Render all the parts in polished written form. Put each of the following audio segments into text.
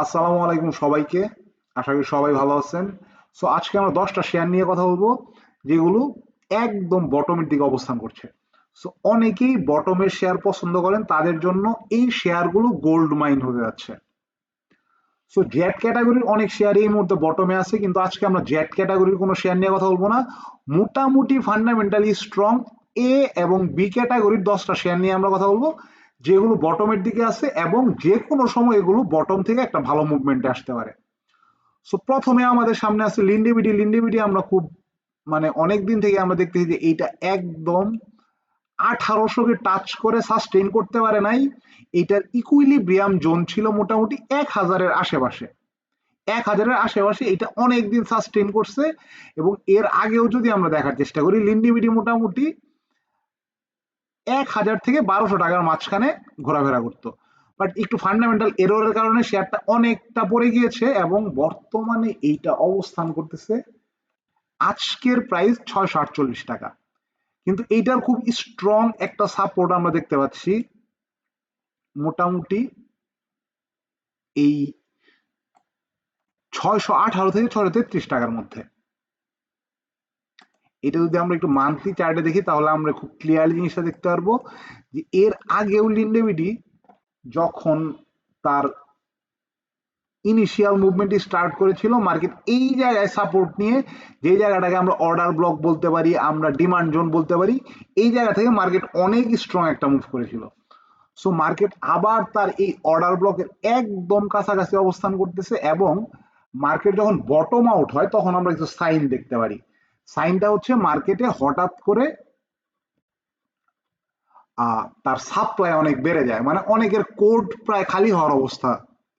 আসসালামু আলাইকুম সবাইকে। আশা করি সবাই ভালো আছেন। সো আজকে আমরা 10টা শেয়ার নিয়ে কথা বলবো যেগুলো একদম বটমের দিকে অবস্থান করছে। সো অনেকেই বটমের শেয়ার পছন্দ করেন, তাদের জন্য এই শেয়ারগুলো গোল্ড মাইন হতে যাচ্ছে। সো জেড ক্যাটাগরির অনেক শেয়ার এই মুহূর্তে বটমে আছে, কিন্তু আজকে আমরা জেড ক্যাটাগরির কোনো শেয়ার নিয়ে কথা বলবো না। মোটামুটি ফান্ডামেন্টালি স্ট্রং এ এবং বি ক্যাটাগরির 10টা শেয়ার নিয়ে আমরা কথা বলবো, যেগুলো বটমের দিকে আছে এবং যে কোনো সময় এগুলো বটম থেকে একটা ভালো মুভমেন্টে আসতে পারে। সো প্রথমে আমাদের সামনে আছে লিন্ডেবিডি। লিন্ডেবিডি আমরা খুব মানে অনেক দিন থেকে আমরা দেখতেছি যে এইটা একদম 1800-কে টাচ করে সাস্টেইন করতে পারে নাই। এইটার ইকুইলিব্রিয়াম জোন ছিল মোটামুটি 1000-এর আশেপাশে। 1000-এর আশেপাশে এটা অনেকদিন সাস্টেইন করছে, এবং এর আগেও যদি আমরা দেখার চেষ্টা করি, লিন্ডেবিডি মোটামুটি 1000 থেকে 1200 টাকার মাঝখানে ঘোরাফেরা করতো। বাট একটু ফান্ডামেন্টাল এররের কারণে শেয়ারটা অনেকটা পড়ে গিয়েছে এবং বর্তমানে এইটা অবস্থান করতেছে আজকের প্রাইস 648 টাকা। কিন্তু এইটার খুব স্ট্রং একটা সাপোর্ট আমরা দেখতে পাচ্ছি মোটামুটি এই 618 থেকে 633 টাকার মধ্যে। এটা যদি আমরা একটু মান্থলি চার্টে দেখি তাহলে আমরা খুব ক্লিয়ারলি জিনিসটা দেখতে পারবো যে এর আগেও লিন্ডেবিডি যখন তার ইনিশিয়াল মুভমেন্ট স্টার্ট করেছিল, মার্কেট এই জায়গায় সাপোর্ট নিয়ে, যে জায়গাটাকে আমরা অর্ডার ব্লক বলতে পারি, আমরা ডিমান্ড জোন বলতে পারি, এই জায়গা থেকে মার্কেট অনেক স্ট্রং একটা মুভ করেছিল। সো মার্কেট আবার তার এই অর্ডার ব্লকের একদম কাছাকাছি অবস্থান করতেছে, এবং মার্কেট যখন বটম আউট হয় তখন আমরা কিছু সাইন দেখতে পারি। সাইনটা হচ্ছে মার্কেটে হঠাৎ করে তার সাপ্লাই অনেক বেড়ে যায়, মানে অনেকের কোড প্রায় খালি হওয়ার অবস্থা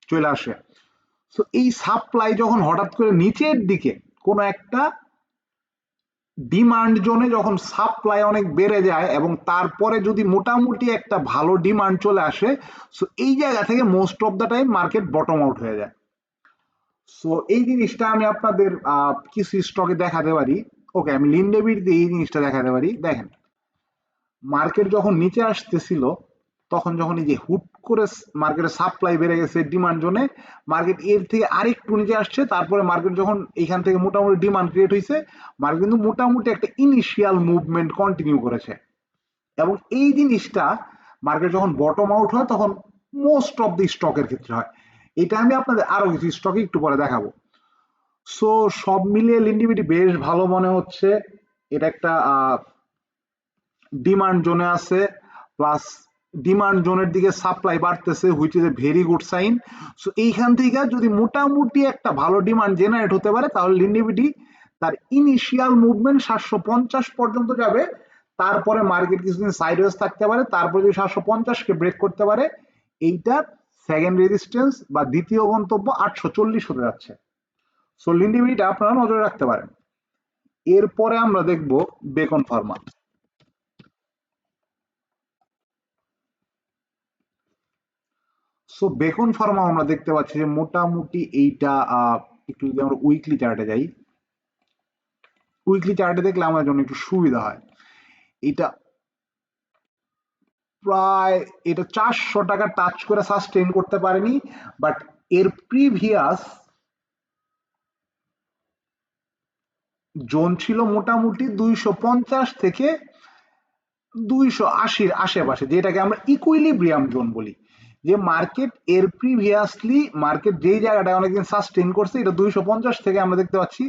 চলে আসে। তো এই সাপ্লাই যখন হঠাৎ করে নিচের দিকে কোনো একটা ডিমান্ড জোনে যখন সাপ্লাই অনেক বেড়ে যায় এবং তারপরে যদি মোটামুটি একটা ভালো ডিমান্ড চলে আসে, সো এই জায়গা থেকে most of the time market bottom out হয়ে যায়। সো এই জিনিসটা আমি আপনাদের কিছু স্টকে দেখাতে পারি। ওকে, আমি লিন্ডেবির দিয়ে এই জিনিসটা দেখাতে পারি। দেখেন, মার্কেট যখন নিচে আসতেছিল তখন যখন এই যে হুট করে মার্কেটের সাপ্লাই বেড়ে গেছে ডিমান্ড জোনে, মার্কেট এর থেকে আরেকটু নিচে আসছে, তারপরে মার্কেট যখন এখান থেকে মোটামুটি ডিমান্ড ক্রিয়েট হয়েছে, মার্কেট কিন্তু মোটামুটি একটা ইনিশিয়াল মুভমেন্ট কন্টিনিউ করেছে। এবং এই জিনিসটা মার্কেট যখন বটম আউট হয় তখন মোস্ট অফ দি স্টকের ক্ষেত্রে হয়। এটা আমি আপনাদের আরো কিছু স্টকে একটু পরে দেখাবো। সো সব মিলিয়ে লিন্ডিবিটি বেশ ভালো মনে হচ্ছে। এটা একটা ডিমান্ড জোনে আছে, প্লাস ডিমান্ড জোনের দিকে সাপ্লাই বাড়তেছে, which is a very good sign. So এইখান থেকে যদি মোটামুটি একটা ভালো ডিমান্ড জেনারেট হতে পারে তাহলে লিন্ডিবিটি তার ইনিশিয়াল মুভমেন্ট 750 পর্যন্ত যাবে। তারপরে মার্কেট কিছুদিন সাইডওয়েজ থাকতে পারে, তারপরে যদি 750-কে ব্রেক করতে পারে, এইটার সেকেন্ড রেজিস্ট্যান্স বা দ্বিতীয় গন্তব্য 840 হতে যাচ্ছে। সো লিন্ডিবিটিটা আপনারা নজরে রাখতে পারেন। এরপরে আমরা দেখব beacon Pharma. So beacon Pharma আমরা দেখতে পাচ্ছি যে মোটামুটি এইটা একটু যদি আমরা উইকলি চার্টে যাই, উইকলি চার্টে দেখলে আমার জন্য একটু সুবিধা হয়। এটা প্রায় এটা 400 টাকা টাচ করে সাস্টেইন করতে পারেনি, বাট এর প্রিভিয়াস জোন ছিল মোটামুটি 250 থেকে 280-র আশেপাশে, যেটাকে আমরা ইকুইলিব্রিয়াম জোন বলি। যে মার্কেট এর প্রিভিয়াসলি মার্কেট যেই জায়গাটায় অনেকদিন সাস্টেইন করছে, এটা 250 থেকে আমরা দেখতে পাচ্ছি,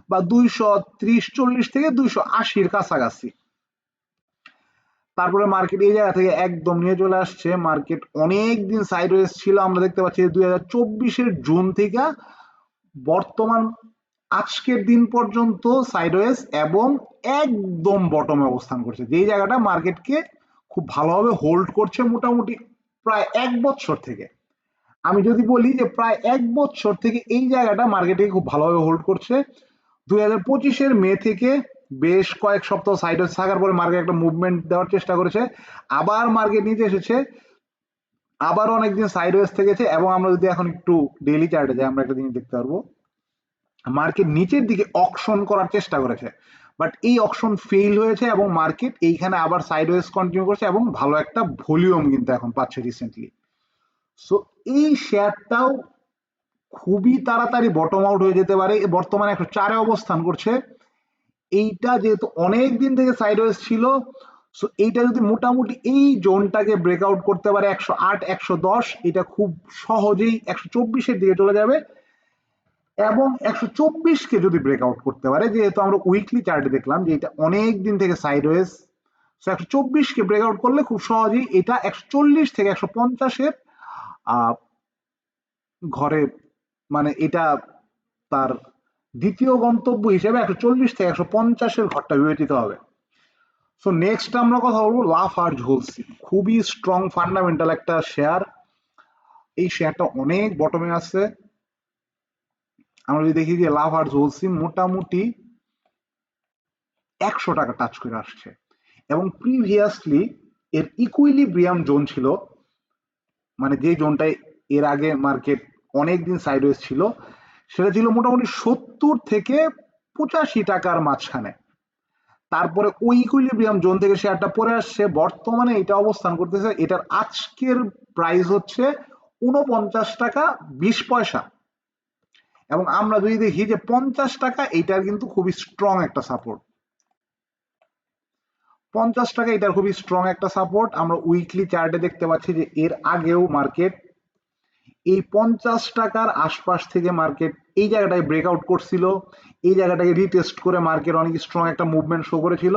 বা 230-40 থেকে 280-র কাছাকাছি। তারপরে মার্কেট এই জায়গা থেকে একদম নিয়ে চলে আসছে, মার্কেট অনেক দিন সাইডওয়েজ ছিল। আমরা দেখতে পাচ্ছি 2024-এর জুন থেকে বর্তমান আজকের দিন পর্যন্ত সাইডওয়েজ এবং একদম বটমে অবস্থান করছে, যেই জায়গাটা মার্কেটকে খুব ভালোভাবে হোল্ড করছে মোটামুটি প্রায় 1 বছর থেকে। আমি যদি বলি যে প্রায় 1 বছর থেকে এই জায়গাটা মার্কেটকে খুব ভালোভাবে হোল্ড করছে। 2025-এর মে থেকে বেশ কয়েক সপ্তাহ সাইডওয়েজ থাকার পরে মার্কেট একটা মুভমেন্ট দেওয়ার চেষ্টা করেছে, আবার মার্কেট নিচে এসেছে, আবার অনেকদিন সাইডওয়েজ থেকেছে। এবং আমরা যদি এখন একটু ডেইলি চার্টে যাই, আমরা একটা জিনিস দেখতে পারবো, মার্কেট নিচের দিকে অকশন করার চেষ্টা করেছে, বাট এই অকশন ফেইল হয়েছে এবং মার্কেট এইখানে আবার সাইডওয়েজ কন্টিনিউ করছে এবং ভালো একটা ভলিউম কিন্তু এখন পাচ্ছে রিসেন্টলি। সো এই শেয়ারটাও খুবই তাড়াতাড়ি বটম আউট হয়ে যেতে পারে। বর্তমানে 104-এ অবস্থান করছে। এইটা যেহেতু অনেক দিন থেকে সাইডওয়েজ ছিল, সো এইটা যদি মোটামুটি এই জোনটাকে ব্রেকআউট করতে পারে 108, 110, এটা খুব সহজেই 124-এর দিকে চলে যাবে। এবং 124-কে যদি ব্রেকআউট করতে পারে, যেহেতু আমরা উইকলি চার্টে দেখলাম যে এটা অনেক দিন থেকে সাইডওয়েজ, সো 124-কে ব্রেকআউট করলে খুব সহজেই এটা 140 থেকে 150-এর ঘরে, মানে এটা তার দ্বিতীয় গন্তব্য হিসেবে 140 থেকে 150-এর ঘরটা বিবেচিত হবে। সো নেক্সট আমরা কথা বলবো লাফার্জ হোলসেল। খুবই স্ট্রং ফান্ডামেন্টাল একটা শেয়ার। এই শেয়ারটা অনেক বটমে আছে। আমরা যদি দেখি যে লাফার্জ হোলসেল মোটামুটি 100 টাকা টাচ করে আসছে, এবং প্রিভিয়াসলি এর ইকুইলিব্রিয়াম জোন ছিল, মানে যে জোনটায় এর আগে মার্কেট অনেকদিন সাইডওয়েজ ছিল, সেটা ছিল মোটামুটি 70 থেকে 85 টাকার মাঝখানে। তারপরে ওই ইকুইলিব্রিয়াম জোন থেকে শেয়ারটা পড়ে আসছে, বর্তমানে এটা অবস্থান করতেছে, এটার আজকের প্রাইস হচ্ছে 49 টাকা 20 পয়সা। এবং আমরা যদি দেখি যে 50 টাকা, এইটার কিন্তু খুবই স্ট্রং একটা সাপোর্ট। 50 টাকা এটার খুবই স্ট্রং একটা সাপোর্ট। আমরা উইকলি চার্টে দেখতে পাচ্ছি যে এর আগেও মার্কেট এই 50 টাকার আশপাশ থেকে মার্কেট এই জায়গাটায় ব্রেকআউট করছিল, এই জায়গাটাকে রিটেস্ট করে মার্কেট অনেক স্ট্রং একটা মুভমেন্ট শো করেছিল।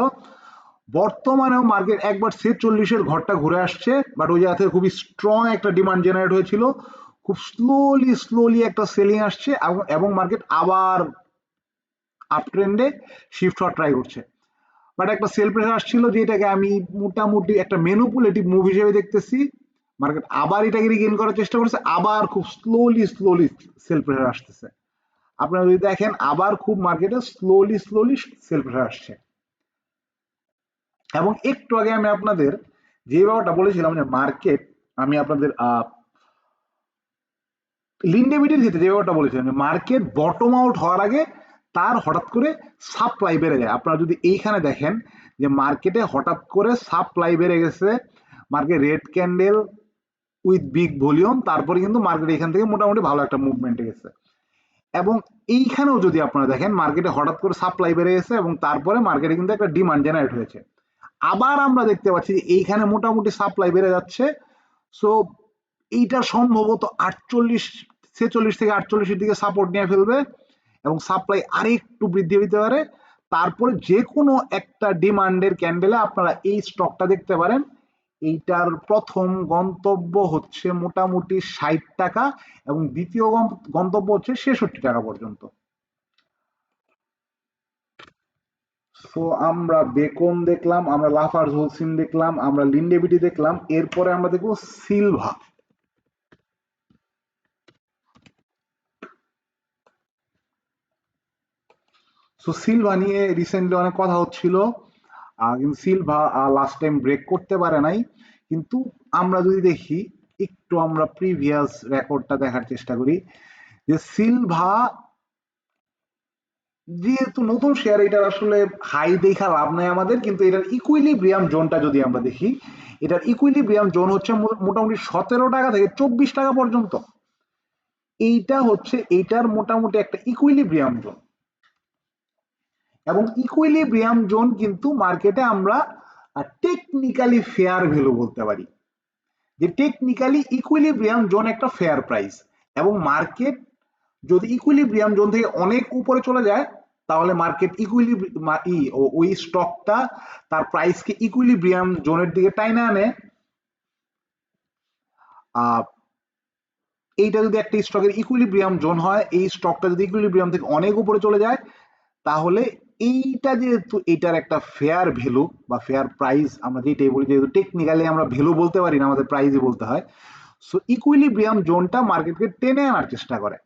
বর্তমানেও মার্কেট একবার 46-এর ঘরটা ঘুরে আসছে, বাট ওই জায়গা থেকে খুবই স্ট্রং একটা ডিমান্ড জেনারেট হয়েছিল, খুব স্লোলি স্লোলি একটা সেলিং আসছে, এবং মার্কেট আবার আপ ট্রেন্ডে শিফট হওয়ার ট্রাই করছে। বাট একটা সেল প্রেশার আসছিল, যেটাকে আমি মোটামুটি একটা ম্যানিপুলেটিভ মুভ হিসেবে দেখতেছি। মার্কেট আবার এটাকে রিগেইন করার চেষ্টা করছে, আবার খুব স্লোলি স্লোলি সেল প্রেশার আসতেছে। আপনারা যদি দেখেন আবার খুব মার্কেটে স্লোলি স্লোলি সেল প্রেশার আসছে। এবং একটু আগে আমি আপনাদের যে ব্যাপারটা বলেছিলাম যে মার্কেট, আমি আপনাদের লিন্ডেবিটির ক্ষেত্রে যে ব্যাপারটা বলেছিলাম যে মার্কেট বটম আউট হওয়ার আগে তার হঠাৎ করে সাপ্লাই বেড়ে যায়। আপনারা যদি এইখানে দেখেন যে মার্কেটে হঠাৎ করে সাপ্লাই বেড়ে গেছে, market red candle with big volume, তারপরে কিন্তু মার্কেট এখান থেকে মোটামুটি ভালো একটা মুভমেন্টে গেছে। এবং এইখানেও যদি আপনারা দেখেন মার্কেটে হঠাৎ করে সাপ্লাই বেড়ে গেছে, এবং তারপরে মার্কেটে কিন্তু একটা ডিমান্ড জেনারেট হয়েছে। আবার আমরা দেখতে পাচ্ছি যে এইখানে মোটামুটি সাপ্লাই বেড়ে যাচ্ছে। সো এইটা সম্ভবত 46 থেকে 48-এর দিকে সাপোর্ট নিয়ে ফেলবে, এবং সাপ্লাই আরেকটু বৃদ্ধি হইতে পারে। তারপরে যে কোনো একটা ডিমান্ডের ক্যান্ডেলে আপনারা এই স্টকটা দেখতে পারেন। এইটার প্রথম গন্তব্য হচ্ছে মোটামুটি 60 টাকা, এবং দ্বিতীয় গন্তব্য হচ্ছে 66 টাকা পর্যন্ত। সো আমরা বেকন দেখলাম, আমরা লাফার্জ হোলসিম দেখলাম, আমরা লিন্ডেবিটি দেখলাম, এরপরে আমরা দেখবো সিলভা। সো সিলভা নিয়ে রিসেন্টলি অনেক কথা হচ্ছিল, কিন্তু সিলভা লাস্ট টাইম ব্রেক করতে পারে নাই। কিন্তু আমরা যদি দেখি, একটু আমরা প্রিভিয়াস রেকর্ডটা দেখার চেষ্টা করি, যে সিলভা যেহেতু নতুন শেয়ার, এটার আসলে হাই দেখা লাভ নাই আমাদের, কিন্তু এটার ইকুইলিব্রিয়াম জোনটা যদি আমরা দেখি, এটার ইকুইলিব্রিয়াম জোন হচ্ছে মোটামুটি 17 টাকা থেকে 24 টাকা পর্যন্ত। এইটা হচ্ছে এইটার মোটামুটি একটা ইকুইলিব্রিয়াম জোন। এবং ইকুইলিব্রিয়াম জোন কিন্তু মার্কেটে আমরা টেকনিক্যালি ফেয়ার ভ্যালু বলতে পারি, যে টেকনিক্যালি ইকুইলিব্রিয়াম জোন একটা ফেয়ার প্রাইস। এবং মার্কেট যদি ইকুইলিব্রিয়াম জোন থেকে অনেক উপরে চলে যায়, তাহলে মার্কেট ওই স্টকটা তার প্রাইসকে ইকুইলিব্রিয়াম জোনের দিকে টাইনা আনে। এইটা যদি একটা স্টকের ইকুইলিব্রিয়াম জোন হয়, এই স্টকটা যদি ইকুইলিব্রিয়াম থেকে অনেক উপরে চলে যায়, তাহলে এইটা যেহেতু এটার একটা ফেয়ার ভ্যালু বা ফেয়ার প্রাইস, আমরা যেটাই বলি, যেহেতু টেকনিক্যালি আমরা ভ্যালু বলতে পারি না, আমাদের প্রাইসই বলতে হয়। সো ইকুইলিব্রিয়াম জোনটা মার্কেটকে টেনে আনার চেষ্টা করে,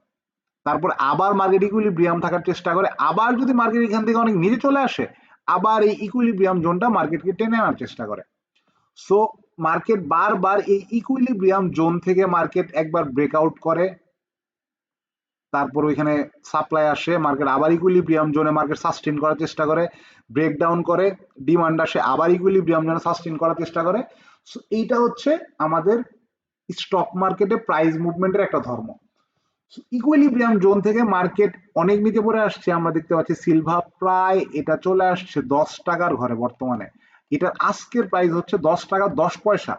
তারপর আবার মার্কেট ইকুইলিব্রিয়াম থাকার চেষ্টা করে, আবার যদি মার্কেট এখান থেকে অনেক নিচে চলে আসে, আবার এই ইকুইলিব্রিয়াম জোনটা মার্কেটকে টেনে আনার চেষ্টা করে। সো মার্কেট বারবার এই ইকুইলিব্রিয়াম জোন থেকে মার্কেট একবার ব্রেকআউট করে, তারপর ওইখানে সাপ্লাই আসে, মার্কেট আবার ইকুইলিব্রিয়াম জোনে মার্কেট সাস্টেইন করার চেষ্টা করে, ব্রেকডাউন করে, ডিমান্ড আসে, আবার ইকুইলিব্রিয়াম জোনে সাস্টেইন করার চেষ্টা করে। সো এইটা হচ্ছে আমাদের স্টক মার্কেটে প্রাইস মুভমেন্টের একটা ধর্ম। ইকুইলিব্রিয়াম জোন থেকে মার্কেট অনেক নিচে পড়ে আসছে। আমরা দেখতে পাচ্ছি সিলভার প্রায় এটা চলে আসছে 10 টাকার ঘরে বর্তমানে। এটার আজকের প্রাইস হচ্ছে 10 টাকা 10 পয়সা।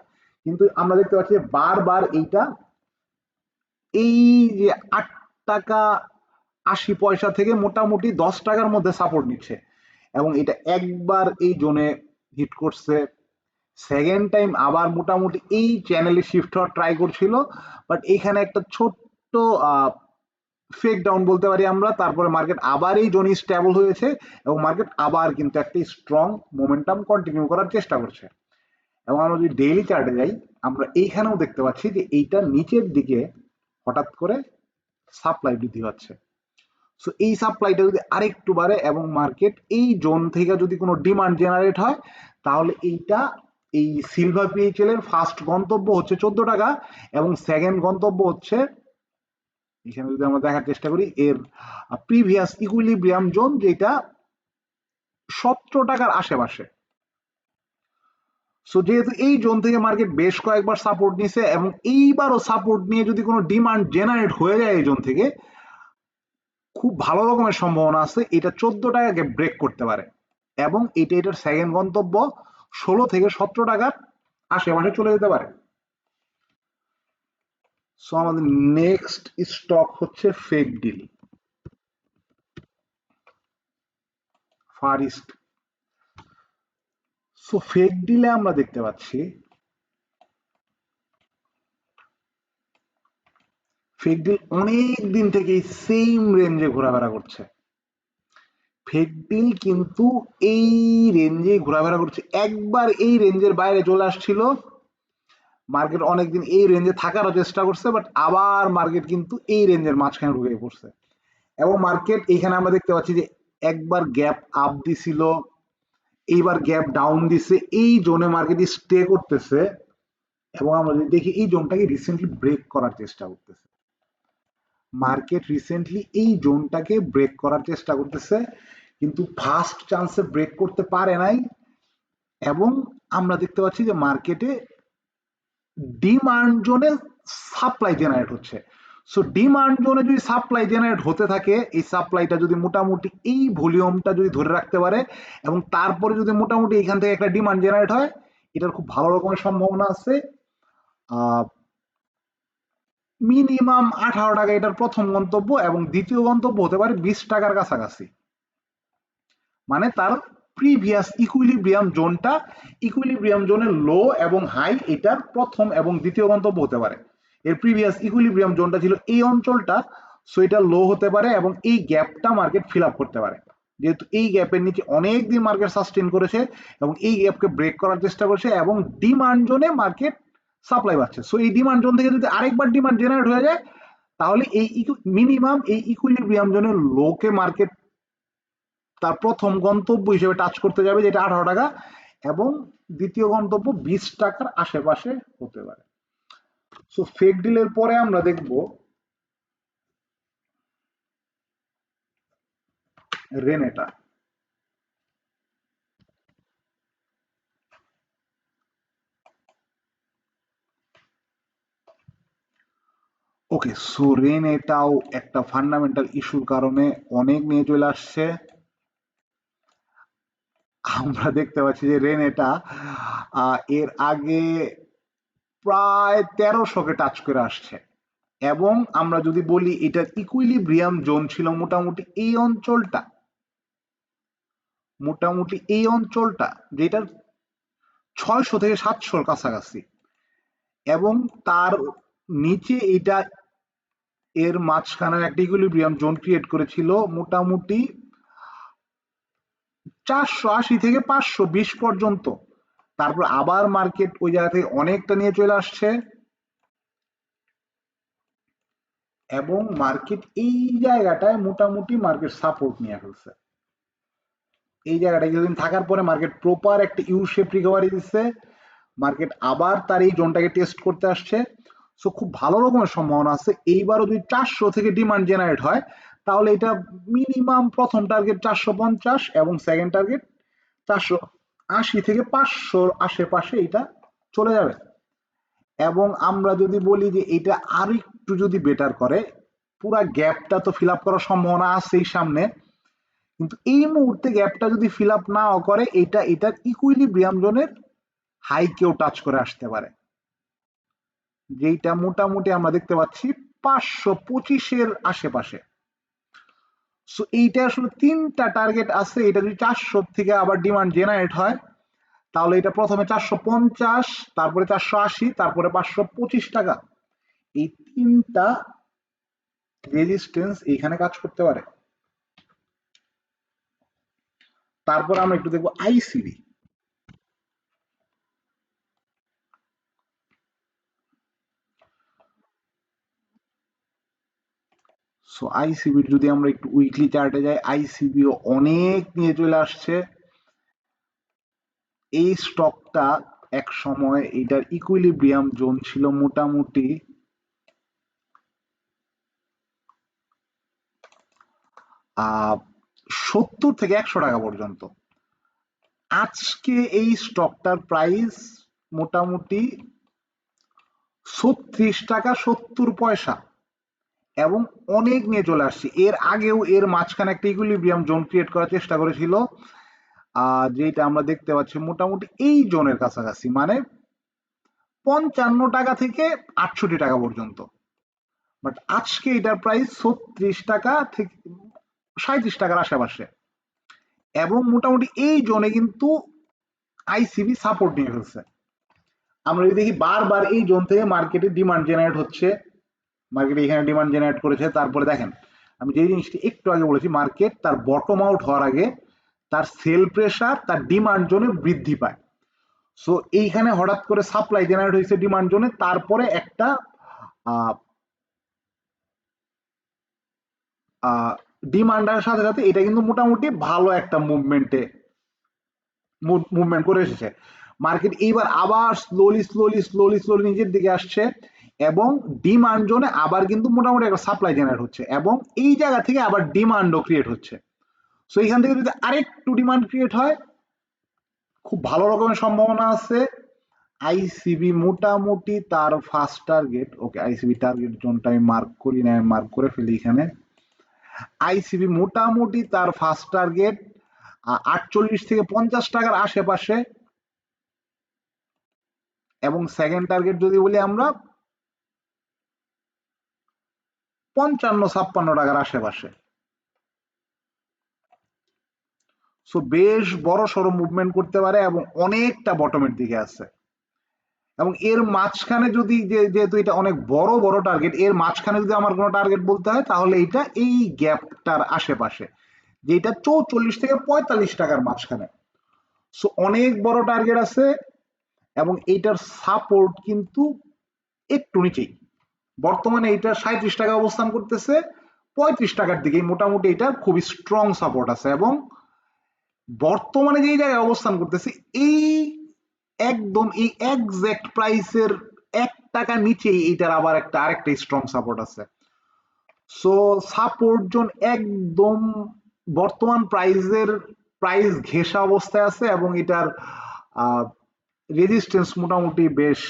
কিন্তু আমরা দেখতে পাচ্ছি বারবার এইটা এই যে 8 টাকা 80 পয়সা থেকে মোটামুটি 10 টাকার মধ্যে সাপোর্ট নিচ্ছে, এবং এটা একবার এই জোনে হিট করছে, সেকেন্ড টাইম আবার মোটামুটি এই চ্যানেলে শিফট হওয়ার ট্রাই করছিল, বাট এখানে একটা ছোট্ট ফেক ডাউন বলতে পারি আমরা। তারপরে মার্কেট আবার এই জোনে স্টেবল হয়েছে এবং মার্কেট আবার কিন্তু একটা স্ট্রং মোমেন্টাম কন্টিনিউ করার চেষ্টা করছে। এবং আমরা যদি ডেইলি চার্টে যাই, আমরা এইখানেও দেখতে পাচ্ছি যে এইটা নিচের দিকে হঠাৎ করে সাপ্লাই বৃদ্ধি পাচ্ছে। সো এই সাপ্লাইটা যদি আরেকটু বাড়ে এবং মার্কেট এই জোন থেকে যদি কোনো ডিমান্ড জেনারেট হয়, তাহলে এইটা এই সিলভার পিএইচএল এর ফার্স্ট গন্তব্য হচ্ছে 14 টাকা এবং সেকেন্ড গন্তব্য হচ্ছে, এখানে যদি আমরা দেখার চেষ্টা করি, এর প্রিভিয়াস ইকুইলিব্রিয়াম জোন যেটা 17 টাকার আশেপাশে। সো যেহেতু এই জোন থেকে মার্কেট বেশ কয়েকবার সাপোর্ট নিছে এবং এইবারও সাপোর্ট নিয়ে যদি কোনো ডিমান্ড জেনারেট হয়ে যায় এই জোন থেকে, খুব ভালো রকমের সম্ভাবনা আছে এটা 14 টাকাকে ব্রেক করতে পারে, এবং এটা এটার সেকেন্ড গন্তব্য 16 থেকে 17 টাকার আশেপাশে চলে যেতে পারে। সো আমাদের নেক্সট স্টক হচ্ছে fake deal, far east. So fake ডিলে আমরা দেখতে পাচ্ছি ফেক ডিল অনেক দিন থেকে সেম রেঞ্জে ঘোরাফেরা করছে। ফেক ডিল কিন্তু এই রেঞ্জে ঘোরাফেরা করছে, একবার এই রেঞ্জের বাইরে চলে আসছিল, মার্কেট অনেকদিন এই রেঞ্জে থাকারও চেষ্টা করছে, বাট আবার মার্কেট কিন্তু এই রেঞ্জের মাঝখানে ঢুকে পড়ছে। এবং মার্কেট এইখানে আমরা দেখতে পাচ্ছি যে একবার গ্যাপ আপ দিছিল, এইবার গ্যাপ ডাউন দিছে, এই জোনে মার্কেট স্টে করতেছে। এবং আমরা যদি দেখি এই জোনটাকে রিসেন্টলি ব্রেক করার চেষ্টা করতেছে, মার্কেট রিসেন্টলি এই জোনটাকে ব্রেক করার চেষ্টা করতেছে, কিন্তু ফার্স্ট চান্সে ব্রেক করতে পারে নাই। এবং আমরা দেখতে পাচ্ছি যে মার্কেটে ডিমান্ড জোনে সাপ্লাই জেনারেট হচ্ছে। সো ডিমান্ড জোনে যদি সাপ্লাই জেনারেট হতে থাকে, এই সাপ্লাইটা যদি মোটামুটি এই ভলিউমটা যদি ধরে রাখতে পারে এবং তারপরে যদি মোটামুটি এখান থেকে একটা ডিমান্ড জেনারেট হয়, এটার খুব ভালো রকমের সম্ভাবনা আছে। মিনিমাম 18 টাকা এটার প্রথম গন্তব্য এবং দ্বিতীয় গন্তব্য হতে পারে 20 টাকার কাছাকাছি। মানে তার প্রিভিয়াস ইকুইলিব্রিয়াম জোনটা, ইকুইলিব্রিয়াম জোনের লো এবং হাই এটার প্রথম এবং দ্বিতীয় গন্তব্য হতে পারে। এর প্রিভিয়াস ইকুইলিব্রিয়াম জোনটা ছিল এই অঞ্চলটা, সো এটা লো হতে পারে এবং এই গ্যাপটা মার্কেট ফিল আপ করতে পারে। যেহেতু এই গ্যাপের নিচে অনেক দিন মার্কেট সাস্টেন করেছে এবং এই গ্যাপকে ব্রেক করার চেষ্টা করছে এবং ডিমান্ড জোনে মার্কেট সাপ্লাই পাচ্ছে। সো এই ডিমান্ড জোন থেকে যদি আরেকবার ডিমান্ড জেনারেট হয়ে যায়, তাহলে এই মিনিমাম এই ইকুইলিব্রিয়াম জোনের লোকে মার্কেট তার প্রথম গন্তব্য হিসেবে টাচ করতে যাবে, যেটা 18 টাকা, এবং দ্বিতীয় গন্তব্য 20 টাকার আশেপাশে হতে পারে। সো ফেক ডিলের পরে আমরা দেখব রেনেটা। ওকে, সো রেনেটাও একটা ফান্ডামেন্টাল ইস্যুর কারণে অনেক নিয়ে চলে আসছে। আমরা দেখতে পাচ্ছি যে রেনেটা এর আগে প্রায় 1300-কে টাচ করে আসছে, এবং আমরা যদি বলি এটার ইকুইলিব্রিয়াম জোন ছিল মোটামুটি এই অঞ্চলটা, মোটামুটি এই অঞ্চলটা যেটা 600 থেকে 700-র কাছাকাছি, এবং তার নিচে এটা এর মাঝখানে একটা ইকুইলিব্রিয়াম জোন ক্রিয়েট করেছিল মোটামুটি 480 থেকে 520 পর্যন্ত। তারপর আবার মার্কেট ওই জায়গা থেকে অনেকটা নিয়ে চলে আসছে, এবং মার্কেট এই জায়গাটায় মোটামুটি মার্কেট সাপোর্ট নিয়ে ফেলছে। এই জায়গাটায় কিছুদিন থাকার পরে মার্কেট প্রপার একটা ইউ শেপ রিকভারি দিচ্ছে, মার্কেট আবার তার এই জোনটাকে টেস্ট করতে আসছে। সো খুব ভালো রকমের সম্ভাবনা আছে এইবারও যদি 400 থেকে ডিমান্ড জেনারেট হয়, তাহলে এটা মিনিমাম প্রথম টার্গেট 450 এবং সেকেন্ড টার্গেট 480 থেকে 500-র আশেপাশে এটা চলে যাবে। এবং আমরা যদি বলি যে এটা আর একটু যদি বেটার করে, পুরা গ্যাপটা তো ফিল আপ করার সম্ভাবনা আছেই সামনে, কিন্তু এই মুহূর্তে গ্যাপটা যদি ফিল আপ নাও করে এটার ইকুইলিব্রিয়াম জোনের হাই কেউ টাচ করে আসতে পারে, যেটা মোটামুটি আমরা দেখতে পাচ্ছি 525-এর আশেপাশে। সো এইটা আসলে তিনটা টার্গেট আছে, এটা যদি 400 থেকে আবার ডিমান্ড জেনারেট হয় তাহলে এটা প্রথমে 450, তারপরে 480, তারপরে 525 টাকা, এই তিনটা রেজিস্ট্যান্স এইখানে কাজ করতে পারে। তারপর আমরা একটু দেখবো আইসিবি। সো আইসিবির যদি আমরা একটু উইকলি চার্টে যাই, আইসিবিও অনেক নিয়ে চলে আসছে। এই স্টকটা এক সময় এটার ইকুইলিব্রিয়াম জোন ছিল মোটামুটি 70 থেকে 100 টাকা পর্যন্ত। আজকে এই স্টকটার প্রাইস মোটামুটি 36 টাকা 70 পয়সা, এবং অনেক নিয়ে চলে আসছে। এর আগেও এর মাঝখানে একটা ইকুইলিব্রিয়াম জোন ক্রিয়েট করার চেষ্টা করেছিল, যেটা আমরা দেখতে পাচ্ছি মোটামুটি এই জোনের কাছাকাছি, মানে 55 টাকা থেকে 68 টাকা পর্যন্ত। বাট আজকে এটার প্রাইস 36 টাকা থেকে 37 টাকার আশেপাশে, এবং মোটামুটি এই জোনে কিন্তু আইসিবি সাপোর্ট নিয়ে ফেলছে। আমরা যদি দেখি বারবার এই জোন থেকে মার্কেটে ডিমান্ড জেনারেট হচ্ছে, মার্কেটে এখানে ডিমান্ড জেনারেট করেছে। তারপরে দেখেন আমি যে জিনিসটি একটু আগে বলেছি, মার্কেট তার বটম আউট হওয়ার আগে তার সেল প্রেসার তার ডিমান্ড জোনে বৃদ্ধি পায়। সো এইখানে হঠাৎ করে সাপ্লাই জেনারেট হয়েছে ডিমান্ড জোনে, তারপরে একটা ডিমান্ডের সাথে সাথে এটা কিন্তু মোটামুটি ভালো একটা মুভমেন্ট করে এসেছে। মার্কেট এইবার আবার স্লোলি স্লোলি স্লোলি স্লোলি নিচের দিকে আসছে, এবং ডিমান্ড জোনে আবার কিন্তু মোটামুটি একটা সাপ্লাই জেনারেট হচ্ছে, এবং এই জায়গা থেকে আবার ডিমান্ডও ক্রিয়েট হচ্ছে। সো এখান থেকে যদি আরেকটু ডিমান্ড ক্রিয়েট হয়, খুব ভালো রকমের সম্ভাবনা আছে আইসিবি মোটামুটি তার ফার্স্ট টার্গেট, ওকে আইসিবি টার্গেট জোনটা আমি মার্ক করি না, মার্ক করে ফেলি এখানে। আইসিবি মোটামুটি তার ফার্স্ট টার্গেট 48 থেকে 50 টাকার আশেপাশে, এবং সেকেন্ড টার্গেট যদি বলি আমরা 55-56 টাকার আশেপাশে। সো বেশ বড় সড়ো মুভমেন্ট করতে পারে, এবং অনেকটা বটমের দিকে আছে। এবং এর মাঝখানে যদি যেহেতু এটা অনেক বড় বড় টার্গেট, এর মাঝখানে যদি আমার কোনো টার্গেট বলতে হয় তাহলে এটা এই গ্যাপটার আশেপাশে, যেটা 44 থেকে 45 টাকার মাঝখানে। সো অনেক বড় টার্গেট আছে, এবং এইটার সাপোর্ট কিন্তু একটু নিচেই। বর্তমানে এটা 37 টাকা অবস্থান করতেছে, 35 টাকার দিকে মোটামুটি এটা খুবই স্ট্রং সাপোর্ট আছে, এবং বর্তমানে যেই জায়গায় অবস্থান করতেছে এই একদম এই এক্সাক্ট প্রাইসের 1 টাকা নিচেই এটার আবার আরেকটা স্ট্রং সাপোর্ট আছে। সো সাপোর্ট জোন একদম বর্তমান প্রাইস ঘেঁষা অবস্থায় আছে, এবং এটার রেজিস্ট্যান্স মোটামুটি বেশ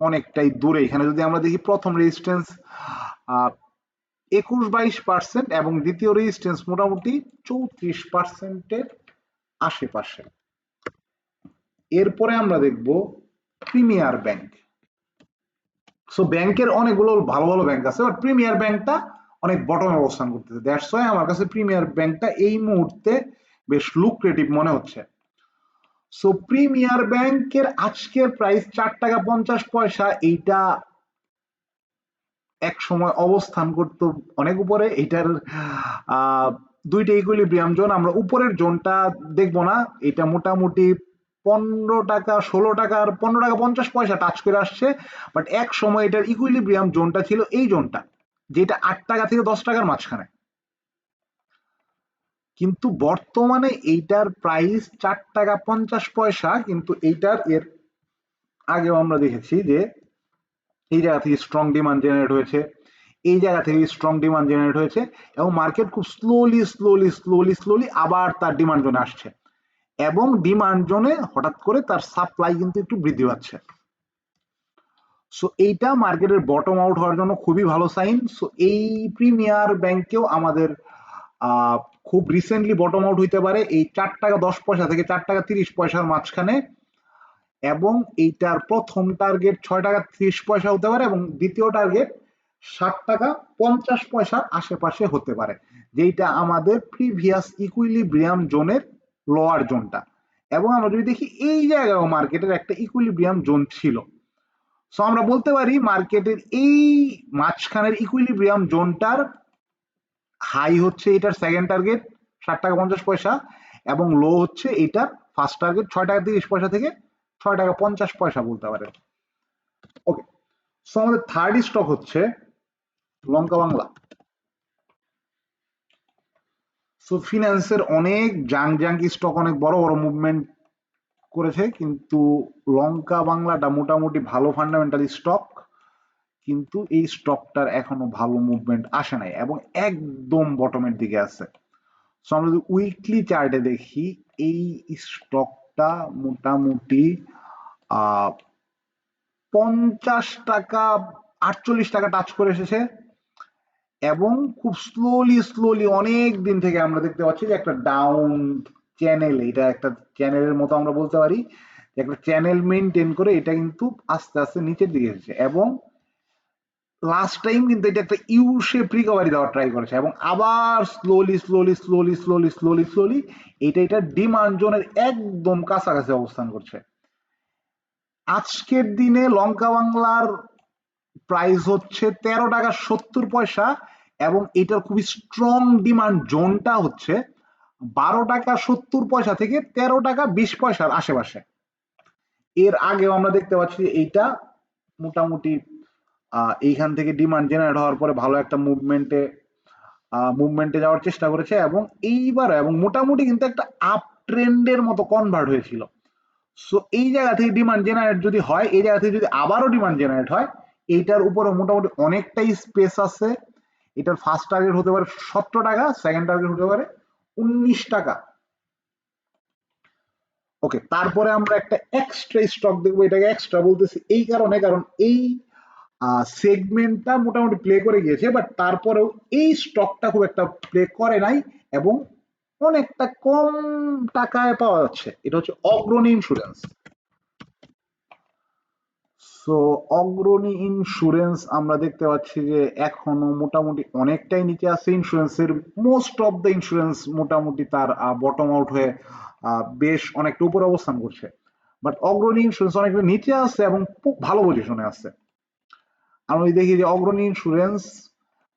অনেকটাই দূরে। এখানে যদি আমরা দেখি প্রথম রেজিস্ট্যান্স 21-22%, এবং দ্বিতীয় রেজিস্ট্যান্স মোটামুটি 34%-এর আশেপাশে। এরপরে আমরা দেখব প্রিমিয়ার ব্যাংক। সো ব্যাংকের অনেকগুলো ভালো ভালো ব্যাংক আছে, বাট প্রিমিয়ার ব্যাংকটা অনেক বটমে অবস্থান করতেছে। দ্যাটস ওয়াই আমার কাছে প্রিমিয়ার ব্যাংকটা এই মুহূর্তে বেশ লুক্রেটিভ মনে হচ্ছে। সো প্রিমিয়ার ব্যাংকের আজকের প্রাইস 4 টাকা 50 পয়সা, এইটা এক সময় অবস্থান করত অনেক উপরে। এটার দুইটা ইকুইলিব্রিয়াম জোন, আমরা উপরের জোনটা দেখবো না, এটা মোটামুটি 15 টাকা 16 টাকার 15 টাকা 50 পয়সা টাচ করে আসছে। বাট এক সময় এটার ইকুইলিব্রিয়াম জোনটা ছিল এই জোনটা, যেটা 8 টাকা থেকে 10 টাকার মাঝখানে। কিন্তু বর্তমানে এইটার প্রাইস 4 টাকা 50 পয়সা, কিন্তু এইটার এর আগেও আমরা দেখেছি যে এই জায়গা থেকে স্ট্রং ডিমান্ড জেনারেট হয়েছে, এই জায়গা থেকে স্ট্রং ডিমান্ড জেনারেট হয়েছে, এবং মার্কেট খুব স্লোলি স্লোলি স্লোলি স্লোলি আবার তার ডিমান্ড জোনে আসছে, এবং ডিমান্ড জোনে হঠাৎ করে তার সাপ্লাই কিন্তু একটু বৃদ্ধি পাচ্ছে। সো এইটা মার্কেটের বটম আউট হওয়ার জন্য খুবই ভালো সাইন। সো এই প্রিমিয়ার ব্যাংকেও আমাদের আহ, খুব রিসেন্টলি বটম আউট হইতে পারে এই 4 টাকা 10 পয়সা থেকে 4 টাকা 30 পয়সার মাঝখানে, এবং এইটার প্রথম টার্গেট 6 টাকা 30 পয়সা হতে পারে এবং দ্বিতীয় টার্গেট 7 টাকা 50 পয়সার আশেপাশে হতে পারে, যেটা আমাদের প্রিভিয়াস ইকুইলিব্রিয়াম জোনের লোয়ার জোনটা। এবং আমরা যদি দেখি এই জায়গায় মার্কেটের একটা ইকুইলিব্রিয়াম জোন ছিল। সো আমরা বলতে পারি মার্কেটের এই মাঝখানের ইকুইলিব্রিয়াম জোনটার হাই হচ্ছে এটার সেকেন্ড টার্গেট 7 টাকা 50 পয়সা, এবং লো হচ্ছে এটার ফার্স্ট টার্গেট 6 টাকা 30 পয়সা থেকে 6 টাকা 50 পয়সা বলতে পারেন। ওকে, সো আমাদের থার্ড স্টক হচ্ছে লঙ্কা বাংলা। সো ফিন্যান্সের অনেক জাঙ্কি স্টক অনেক বড় বড় মুভমেন্ট করেছে, কিন্তু লঙ্কা বাংলাটা মোটামুটি ভালো ফান্ডামেন্টাল স্টক, কিন্তু এই স্টকটার এখনো ভালো মুভমেন্ট আসে নাই এবং একদম বটমের দিকে আছে। সো আমরা যদি উইকলি চার্টে দেখি এই স্টকটা মোটামুটি 50 টাকা 48 টাকা টাচ করে এসেছে, এবং খুব স্লোলি অনেক দিন থেকে আমরা দেখতে পাচ্ছি যে একটা ডাউন চ্যানেল, এটা একটা চ্যানেলের মতো আমরা বলতে পারি, একটা চ্যানেল মেনটেন করে এটা কিন্তু আস্তে আস্তে নিচের দিকে এসেছে, এবং লাস্ট টাইম কিন্তু এটা একটা ইউ শেপ রিকভারি দেওয়ার ট্রাই করেছে এবং আবার স্লোলি এটা ডিমান্ড জোনের একদম কাছাকাছি অবস্থান করছে। আজকের দিনে লঙ্কা বাংলার প্রাইস হচ্ছে 13 টাকা 70 পয়সা, এবং এটার খুবই স্ট্রং ডিমান্ড জোনটা হচ্ছে 12 টাকা 70 পয়সা থেকে 13 টাকা 20 পয়সার আশেপাশে। এর আগেও আমরা দেখতে পাচ্ছি যে এইটা মোটামুটি এইখান থেকে ডিমান্ড জেনারেট হওয়ার পরে ভালো একটা মুভমেন্টে যাওয়ার চেষ্টা করেছে, এবং এইবার এবং মোটামুটি কিন্তু একটা আপ ট্রেন্ডের মতো কনভার্ট হয়েছিল। সো এই জায়গা থেকে ডিমান্ড জেনারেট যদি হয়, এই জায়গা থেকে যদি আবারও ডিমান্ড জেনারেট হয়, এইটার উপরে মোটামুটি অনেকটাই স্পেস আছে। এটার ফার্স্ট টার্গেট হতে পারে 17 টাকা, সেকেন্ড টার্গেট হতে পারে 19 টাকা। ওকে, তারপরে আমরা একটা এক্সট্রা স্টক দেখবো। এটাকে এক্সট্রা বলতেছি এই কারণে, কারণ এই সেগমেন্টটা মোটামুটি প্লে করে গিয়েছে, বাট তারপরেও এই স্টকটা খুব একটা প্লে করে নাই এবং অনেকটা কম টাকায় পাওয়া যাচ্ছে। এটা হচ্ছে অগ্রণী ইন্স্যুরেন্স। সো অগ্রণী ইন্স্যুরেন্স আমরা দেখতে পাচ্ছি যে এখনো মোটামুটি অনেকটাই নিচে আছে। ইন্স্যুরেন্সের মোস্ট অফ দ্য ইন্স্যুরেন্স মোটামুটি তার বটম আউট হয়ে বেশ অনেকটা উপরে অবস্থান করছে, বাট অগ্রণী ইন্স্যুরেন্স অনেকটা নিচে আছে এবং খুব ভালো পজিশনে আছে। আমরা যদি দেখি যে অগ্রণী ইন্স্যুরেন্স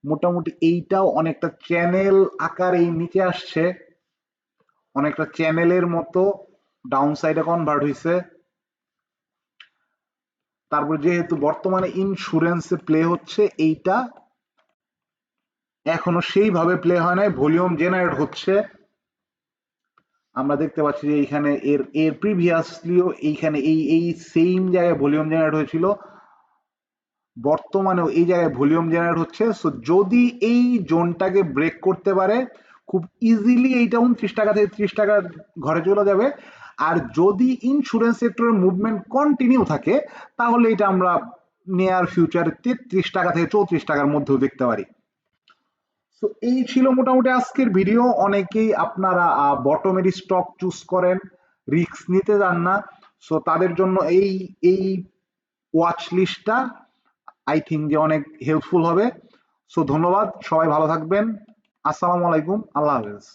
মোটামুটি এইটাও অনেকটা চ্যানেল আকারে নিচে আসছে, অনেকটা চ্যানেলের মতো ডাউন সাইডে কনভার্ট হয়েছে। তারপর যেহেতু বর্তমানে ইন্স্যুরেন্সে প্লে হচ্ছে, এইটা এখনো সেইভাবে প্লে হয় নাই, ভলিউম জেনারেট হচ্ছে। আমরা দেখতে পাচ্ছি যে এইখানে এর এর প্রিভিয়াসলিও এইখানে এই সেম জায়গায় ভলিউম জেনারেট হয়েছিল, বর্তমানেও এই জায়গায় ভলিউম জেনারেট হচ্ছে। সো যদি এই জোনটাকে ব্রেক করতে পারে, খুব ইজিলি এইটা 29 টাকা থেকে 30 টাকার ঘরে চলে যাবে। আর যদি ইন্স্যুরেন্স সেক্টরের মুভমেন্ট কন্টিনিউ থাকে, তাহলে এটা আমরা নিয়ার ফিউচারে 33 টাকা থেকে 34 টাকার মধ্যেও দেখতে পারি। তো এই ছিল মোটামুটি আজকের ভিডিও। অনেকেই আপনারা বটমের স্টক চুজ করেন, রিস্ক নিতে যান না। সো তাদের জন্য এই এই ওয়াচ লিস্টটা আই থিঙ্ক যে অনেক হেল্পফুল হবে। সো ধন্যবাদ, সবাই ভালো থাকবেন। আসসালামু আলাইকুম, আল্লাহ হাফেজ।